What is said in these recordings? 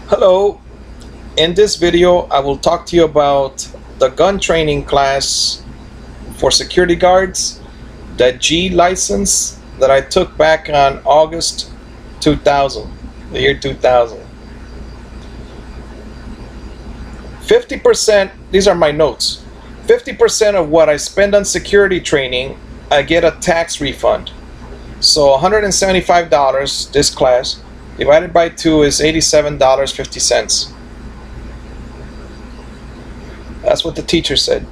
Hello, in this video I will talk to you about the gun training class for security guards, the G license that I took back on August 2000, the year 2000. 50%, these are my notes, 50% of what I spend on security training, I get a tax refund. So $175, this class, divided by 2 is $87.50. That's what the teacher said.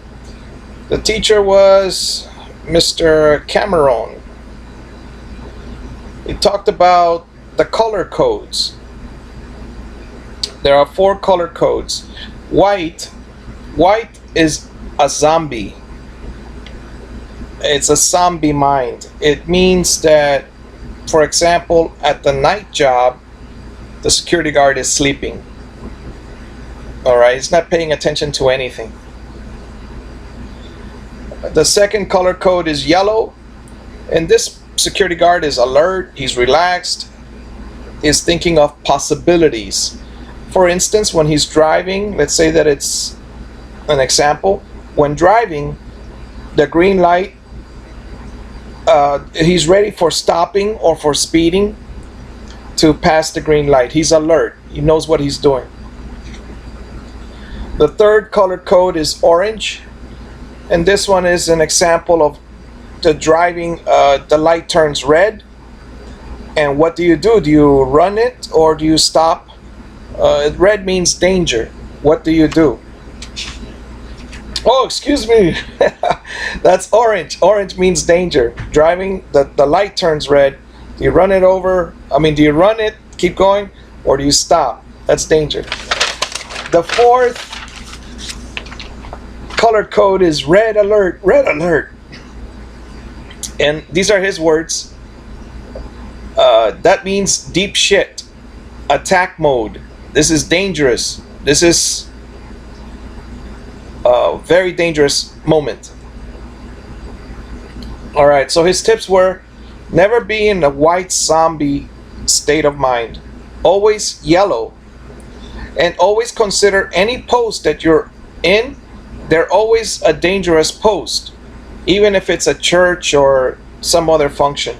The teacher was Mr. Cameron. He talked about the color codes. There are 4 color codes. White is a zombie. It's a zombie mind. It means that, for example, at the night job, the security guard is sleeping. Alright, he's not paying attention to anything. The second color code is yellow, and this security guard is alert, he's relaxed, is thinking of possibilities. For instance, when he's driving, let's say that it's an example, when driving, the green light, he's ready for stopping or for speeding to pass the green light. He's alert, he knows what he's doing. The third color code is orange, and this one is an example of the driving, the light turns red, and what do? Do you run it or do you stop? Red means danger. What do you do? Oh, excuse me. That's orange. Orange means danger. Driving, the light turns red. Do you run it over? Do you run it, keep going, or do you stop? That's danger. The fourth color code is red alert. Red alert. And these are his words. That means deep shit. Attack mode. This is dangerous. This is a very dangerous moment. Alright, so his tips were: never be in a white zombie state of mind. Always yellow. And always consider any post that you're in, they're always a dangerous post, even if it's a church or some other function.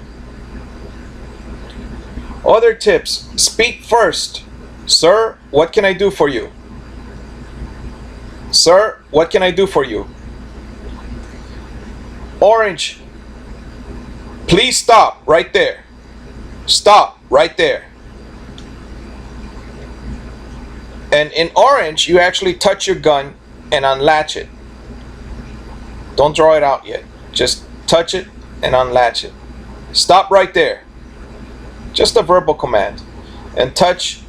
Other tips: speak first. Sir, what can I do for you? Sir, what can I do for you? Orange, please stop right there. Stop right there. And in orange, you actually touch your gun and unlatch it. Don't draw it out yet. Just touch it and unlatch it. Stop right there. Just a verbal command. And touch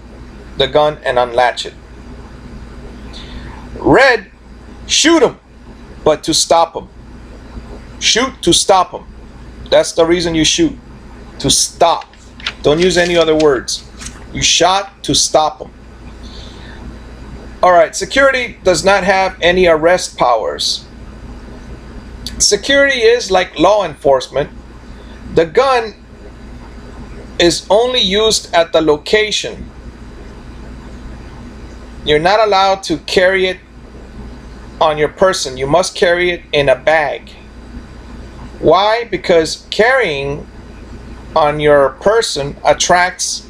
the gun and unlatch it. Red, shoot him, but to stop him. Shoot to stop him. That's the reason you shoot. To stop. Don't use any other words. You shot to stop him. Alright, security does not have any arrest powers. Security is like law enforcement. The gun is only used at the location. You're not allowed to carry it on your person. You must carry it in a bag. Why? Because carrying on your person attracts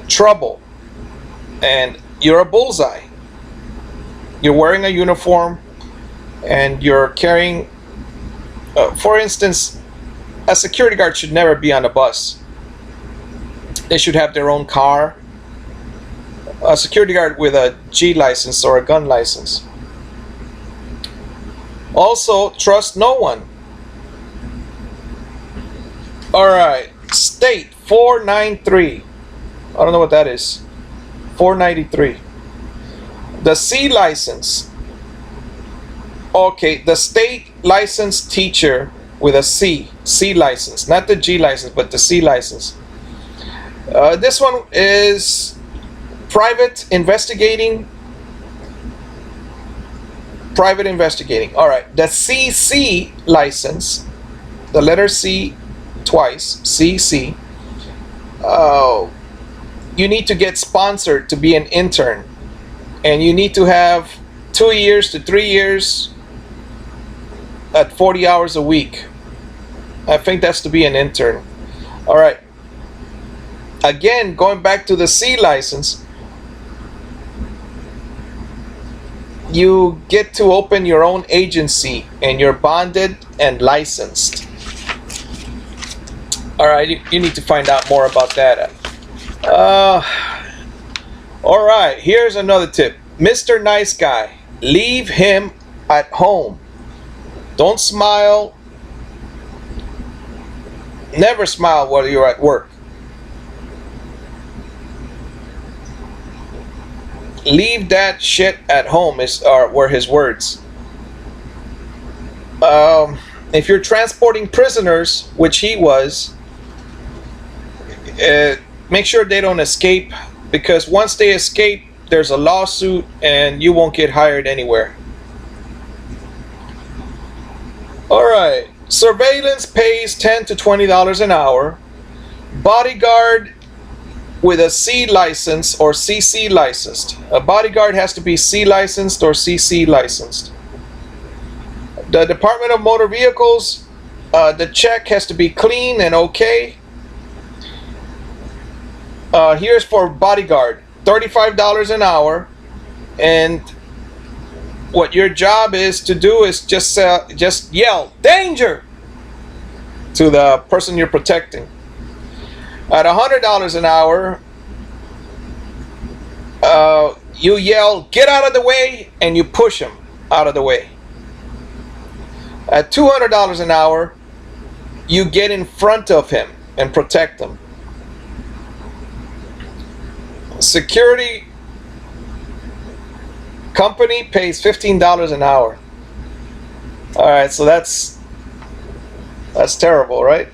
trouble, and you're a bullseye. You're wearing a uniform and you're carrying, for instance, a security guard should never be on a bus. They should have their own car. A security guard with a G license or a gun license. Also, trust no one. Alright, state 493. I don't know what that is. 493. The C license. Okay, the state licensed teacher with a C license, not the G license, but the C license. This one is private investigating. Private investigating. All right, the CC license, the letter C twice, CC. you need to get sponsored to be an intern, and you need to have 2 years to 3 years at 40 hours a week. I think that's to be an intern. All right. Again, going back to the C license, you get to open your own agency and you're bonded and licensed. All right, you need to find out more about that. All right, here's another tip. Mr. Nice Guy, leave him at home. Don't smile. Never smile while you're at work. Leave that shit at home were his words. If you're transporting prisoners, which he was, make sure they don't escape, because once they escape, there's a lawsuit and you won't get hired anywhere. All right, surveillance pays $10 to $20 an hour. Bodyguard with a C license or CC licensed. A bodyguard has to be C licensed or CC licensed. The Department of Motor Vehicles, the check has to be clean and okay. Here's for bodyguard, $35 an hour, and what your job is to do is just yell danger to the person you're protecting. At $100 an hour, you yell get out of the way and you push him out of the way. At $200 an hour, you get in front of him and protect him. Security company pays $15 an hour. All right, so that's terrible, right?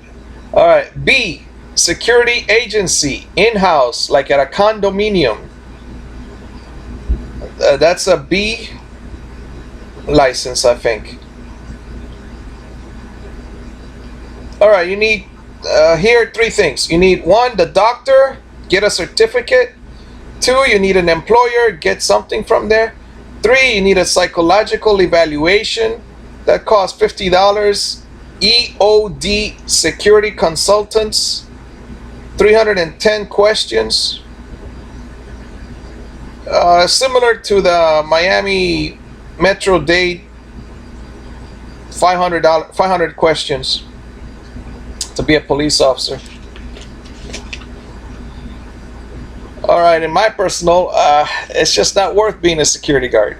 All right, B, security agency, in-house, like at a condominium. That's a B license, I think. All right, you need here are 3 things. You need 1, the doctor, get a certificate. 2, you need an employer, get something from there. 3, you need a psychological evaluation that costs $50. EOD security consultants, 310 questions. Similar to the Miami Metro-Dade, 500 questions to be a police officer. All right, in my personal, it's just not worth being a security guard.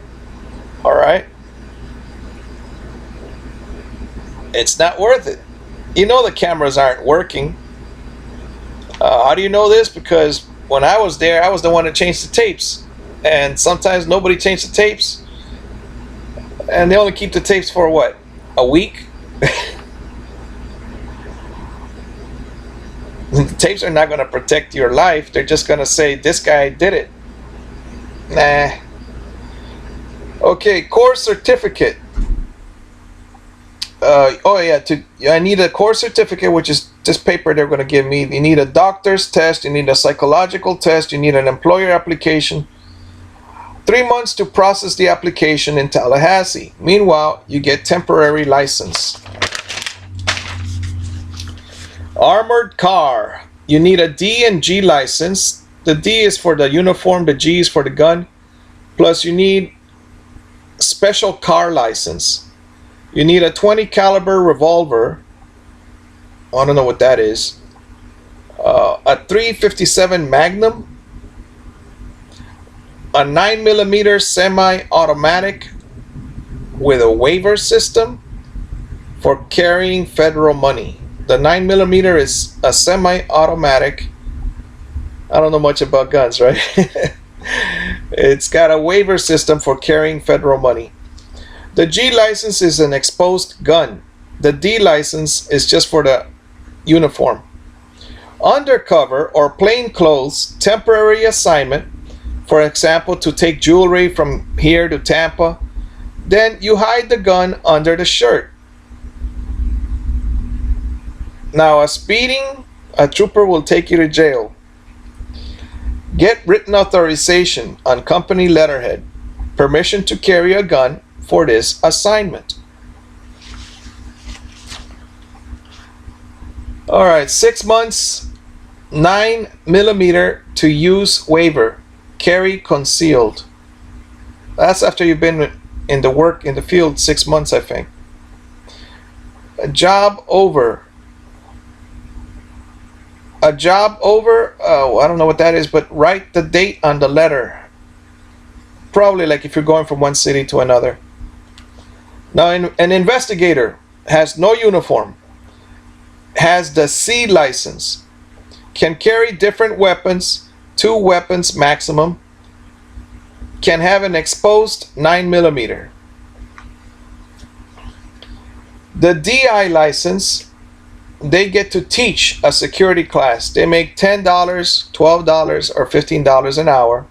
All right, it's not worth it. You know the cameras aren't working. How do you know this? Because when I was there, I was the one that changed the tapes, and sometimes nobody changed the tapes, and they only keep the tapes for what, a week? The tapes are not going to protect your life. They're just going to say, this guy did it. Nah. Okay, course certificate. I need a course certificate, which is this paper they're going to give me. You need a doctor's test. You need a psychological test. You need an employer application. 3 months to process the application in Tallahassee. Meanwhile, you get temporary license. Armored car. You need a D and G license. The D is for the uniform, the G is for the gun. Plus you need special car license. You need a .20 caliber revolver. I don't know what that is. A .357 Magnum. A 9mm semi-automatic with a waiver system for carrying federal money. The 9mm is a semi-automatic. I don't know much about guns, right? It's got a waiver system for carrying federal money. The G license is an exposed gun. The D license is just for the uniform. Undercover or plain clothes, temporary assignment. For example, to take jewelry from here to Tampa. Then you hide the gun under the shirt. Now, a trooper will take you to jail. Get written authorization on company letterhead, permission to carry a gun for this assignment. All right, 6 months, 9mm to use waiver, carry concealed. That's after you've been in the field 6 months, I think. A job over. A job over, oh, I don't know what that is, but write the date on the letter. Probably like if you're going from one city to another. Now, an investigator has no uniform, has the C license, can carry different weapons, 2 weapons maximum, can have an exposed 9mm. The DI license, they get to teach a security class. They make $10, $12, or $15 an hour.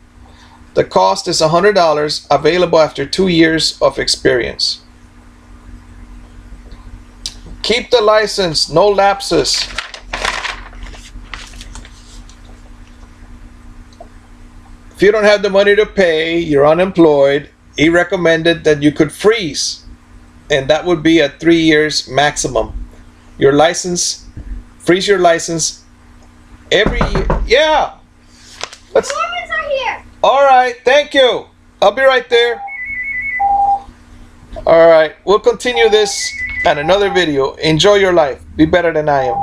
The cost is $100, available after 2 years of experience. Keep the license, no lapses. If you don't have the money to pay, you're unemployed, he recommended that you could freeze, and that would be at 3 years maximum. Your license, freeze your license every year. Yeah. Let's. The Mormons are here. All right, thank you. I'll be right there. All right, we'll continue this at another video. Enjoy your life. Be better than I am.